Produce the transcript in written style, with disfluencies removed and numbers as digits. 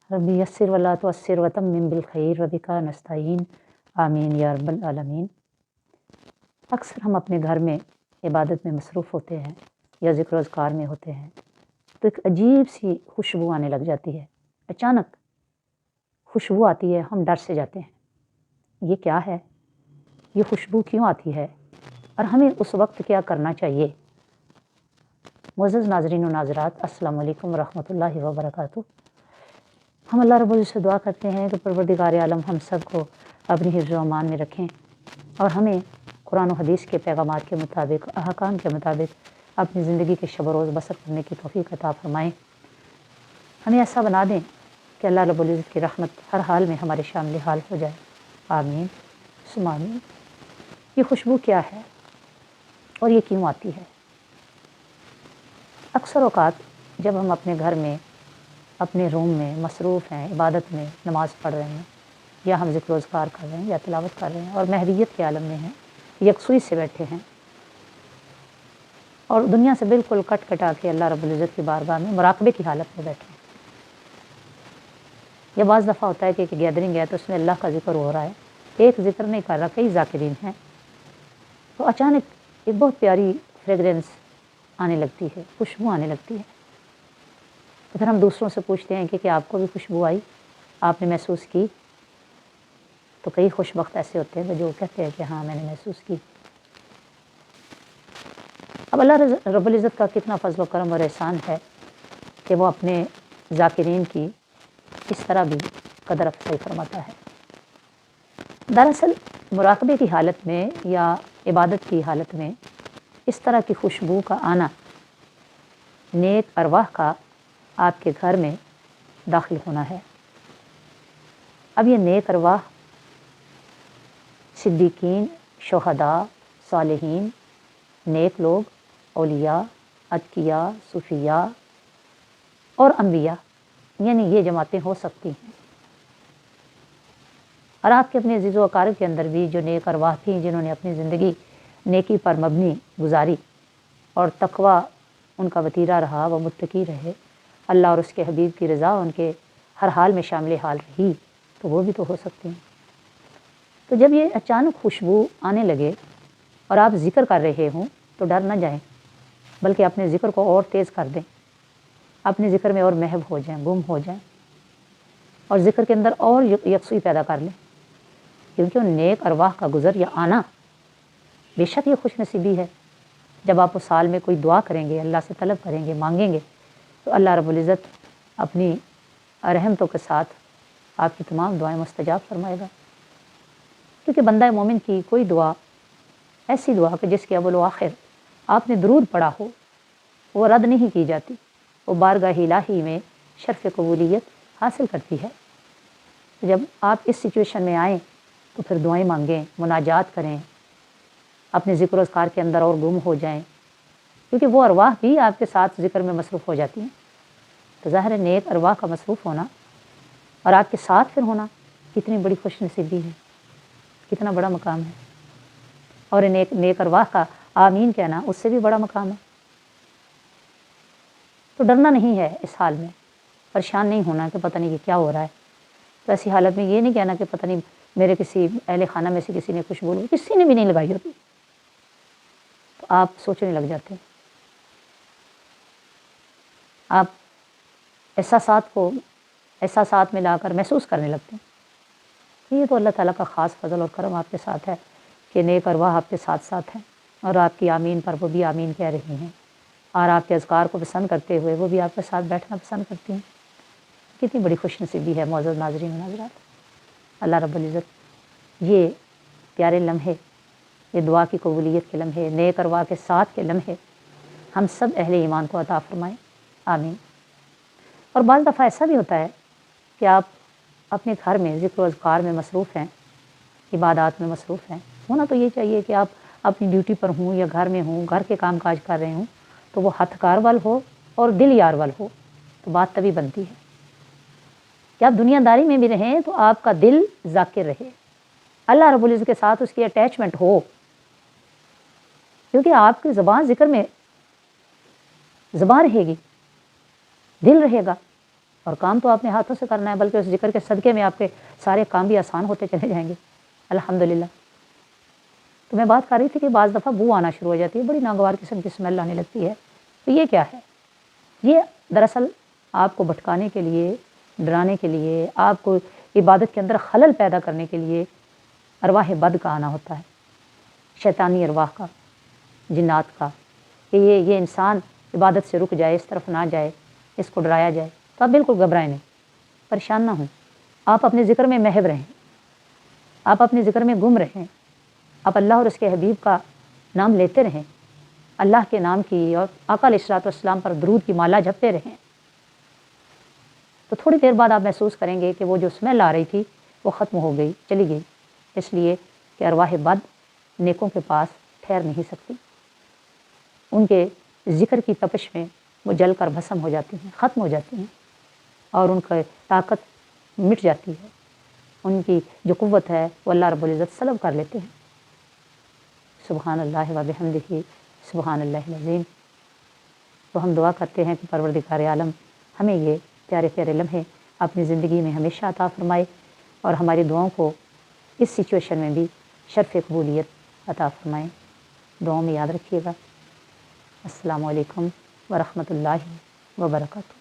रब्बी यस्सिर वला तुअस्सिर वतम्मिम बिलखैर वबिका नस्तईन आमीन या रब्बल आलमीन। अक्सर हम अपने घर में इबादत में मसरूफ़ होते हैं या ज़िक्र अज़कार में होते हैं तो एक अजीब सी खुशबू आने लग जाती है। अचानक खुशबू आती है, हम डर से जाते हैं, ये क्या है, ये खुशबू क्यों आती है और हमें उस वक्त क्या करना चाहिए। मुअज़्ज़ज़ नाज़रीन व नाज़रात, अस्सलामु अलैकुम व रहमतुल्लाहि व बरकातुहू। हम अल्लाह रब्बुल इज़्ज़त से दुआ करते हैं कि परवरदिगार आलम हम सब को अपनी हिफ्ज़ व अमान में रखें और हमें कुरान व हदीस के पैगामात के मुताबिक, अहकाम के मुताबिक अपनी ज़िंदगी के शब रोज़ बसर करने की तौफ़ीक़ अता फ़रमाएँ। हमें ऐसा बना दें कि अल्लाह रब्बुल इज़्ज़त की रहमत हर हाल में हमारे शामिल हाल हो जाए। आमीन सुम्मा आमीन। ये खुशबू क्या है और ये क्यों आती है? अक्सर औक़ात जब हम अपने घर में, अपने रूम में मसरूफ़ हैं, इबादत में, नमाज़ पढ़ रहे हैं या हम ज़िक्र अज़कार कर रहे हैं या तिलावत कर रहे हैं और महवियत के आलम में हैं, यकसुई से बैठे हैं और दुनिया से बिल्कुल कट कटा के अल्लाह रब्बुल इज़्ज़त की बारगाह में मुराक़बे की हालत में बैठे हैं। या बाज़ दफ़ा होता है कि एक गैदरिंग है तो उसमें अल्लाह का ज़िक्र हो रहा है, एक ज़िक्र नहीं कर रहा, कई ज़ाकिरीन हैं, तो अचानक एक बहुत प्यारी फ्रेगरेंस आने लगती है, खुशबू आने लगती है। तो फिर हम दूसरों से पूछते हैं कि क्या आपको भी खुशबू आई, आपने महसूस की? तो कई खुशबख्त ऐसे होते हैं जो कहते हैं कि हाँ मैंने महसूस की। अब अल्लाह रब्बुल इज़्ज़त का कितना फ़ज़्ल व करम और एहसान है कि वो अपने ज़ाकिरीन की इस तरह भी कदर अफ़ज़ाई फरमाता है। दरअसल मुराक़बे की हालत में या इबादत की हालत में इस तरह की खुशबू का आना नेक अरवाह का आपके घर में दाखिल होना है। अब ये नेक अरवाह सिद्दीकीन, शुहदा, सालिहीन, नेक लोग, औलिया, अतकिया, सूफिया और अम्बिया, यानी ये जमातें हो सकती हैं। और आपके अपने अज़ीज़ व अक़ारिब के अंदर भी जो नेक अरवाह थी, जिन्होंने अपनी ज़िंदगी नेकी पर मबनी गुजारी और तक़वा उनका वतीरा रहा, वह मुत्तकी रहे, अल्लाह और उसके हबीब की रज़ा उनके हर हाल में शामिल हाल रही, तो वो भी तो हो सकती हैं। तो जब ये अचानक खुशबू आने लगे और आप ज़िक्र कर रहे हों तो डर न जाएं, बल्कि अपने ज़िक्र को और तेज़ कर दें, अपने ज़िक्र में और महव हो जाएं, गुम हो जाएं और ज़िक्र के अंदर और यकसुई पैदा कर लें, क्योंकि उन नेक अरवाह का गुज़र या आना बेशक ये खुशनसीबी है। जब आप उस साल में कोई दुआ करेंगे, अल्लाह से तलब करेंगे, मांगेंगे, तो अल्लाह रब्बुल इज़्ज़त अपनी रहमतों के साथ आपकी तमाम दुआएं मुस्तजाब फरमाएगा। क्योंकि बंदा मोमिन की कोई दुआ, ऐसी दुआ कि जिसके अव्वल व आखिर आपने दुरूद पढ़ा हो, वो रद्द नहीं की जाती, वो बारगाह इलाही में शर्फ़ कबूलियत हासिल करती है। तो जब आप इस सिचुएशन में आएँ तो फिर दुआएं मांगें, मुनाजात करें, अपने ज़िक्र अज़कार के अंदर और गुम हो जाएं, क्योंकि वो अरवाह भी आपके साथ ज़िक्र में मसरूफ़ हो जाती हैं। तो ज़ाहिर है नेक अरवाह का मसरूफ़ होना और आपके साथ फिर होना कितनी बड़ी खुशनसीबी है, कितना बड़ा मकाम है। और नेक अरवाह का आमीन कहना उससे भी बड़ा मकाम है। तो डरना नहीं है इस हाल में, परेशान नहीं होना कि पता नहीं कि क्या हो रहा है। तो ऐसी हालत में ये नहीं कहना कि पता नहीं मेरे किसी अहले खाना में से किसी ने खुशबू लगाई, किसी ने भी नहीं लगाई होती, तो आप सोचने लग जाते हैं, आप एहसासात में लाकर महसूस करने लगते हैं। ये तो अल्लाह ताला का ख़ास फ़ज़ल और करम आपके साथ है कि नेक अरवाह आपके साथ साथ हैं और आपकी आमीन पर वो भी आमीन कह रही हैं और आपके अज़कार को पसंद करते हुए वो भी आपके साथ बैठना पसंद करती हैं। कितनी बड़ी खुशनसीबी है मुअज़्ज़ज़ नाज़रीन व नाज़रात। अल्लाह रब्बुल इज़्ज़त ये प्यारे लम्हे, ये दुआ की कबूलियत के लम्हे, नेक अरवाह के साथ के लम्हे हम सब अहले ईमान को अता फ़रमाएँ। आमीन। और बाज़ दफ़ा ऐसा भी होता है कि आप अपने घर में ज़िक्र अज़कार में मसरूफ़ हैं, इबादत में मसरूफ़ हैं। होना तो ये चाहिए कि आप अपनी ड्यूटी पर हों या घर में हों, घर के काम काज कर रहे हों, तो वो हथकार वाल हो और दिल यार वाल हो, तो बात तभी बनती है कि आप दुनियादारी में भी रहें तो आपका दिल ज़ाकिर रहे, अल्लाह रब्बुल इज़्ज़त के साथ उसकी अटैचमेंट हो, क्योंकि आपकी ज़बान ज़िक्र में ज़बान रहेगी, दिल रहेगा اور کام تو آپ نے ہاتھوں سے کرنا ہے، بلکہ اس ذکر کے صدقے میں آپ کے سارے کام بھی آسان ہوتے چلے جائیں گے الحمدللہ۔ تو میں بات کر رہی تھی کہ بعض دفعہ بو آنا شروع ہو جاتی ہے، بڑی ناگوار قسم کی اسمیل آنے لگتی ہے، تو یہ کیا ہے؟ یہ دراصل آپ کو بھٹکانے کے لیے، ڈرانے کے لیے، آپ کو عبادت کے اندر خلل پیدا کرنے کے لیے ارواح بد کا آنا ہوتا ہے، شیطانی ارواح کا، جنات کا، کہ یہ انسان عبادت سے رک جائے، اس طرف نہ جائے، اس کو ڈرایا جائے۔ تو آپ بالکل گھبرائیں نہیں، پریشان نہ ہوں، آپ اپنے ذکر میں محو رہیں، آپ اپنے ذکر میں گم رہیں، آپ اللہ اور اس کے حبیب کا نام لیتے رہیں، اللہ کے نام کی اور آقا علیہ الصلوۃ والسلام پر درود کی مالا جپتے رہیں۔ تو تھوڑی دیر بعد آپ محسوس کریں گے کہ وہ جو اسمیل آ رہی تھی وہ ختم ہو گئی، چلی گئی، اس لیے کہ ارواح بد نیکوں کے پاس ٹھہر نہیں سکتی، ان کے ذکر کی تپش میں وہ جل کر بھسم ہو جاتی ہیں، ختم ہو جاتی ہیں، اور ان کی طاقت مٹ جاتی ہے، ان کی جو قوت ہے وہ اللہ رب العزت سلب کر لیتے ہیں۔ سبحان اللہ و بحمدہ، سبحان اللہ العظیم۔ تو ہم دعا کرتے ہیں کہ پروردگار عالم ہمیں یہ پیارے پیارے لمحے اپنی زندگی میں ہمیشہ عطا فرمائے، اور ہماری دعاؤں کو اس سچویشن میں بھی شرف قبولیت عطا فرمائے۔ دعاؤں میں یاد رکھیے گا۔ السلام علیکم ورحمۃ اللہ وبرکاتہ۔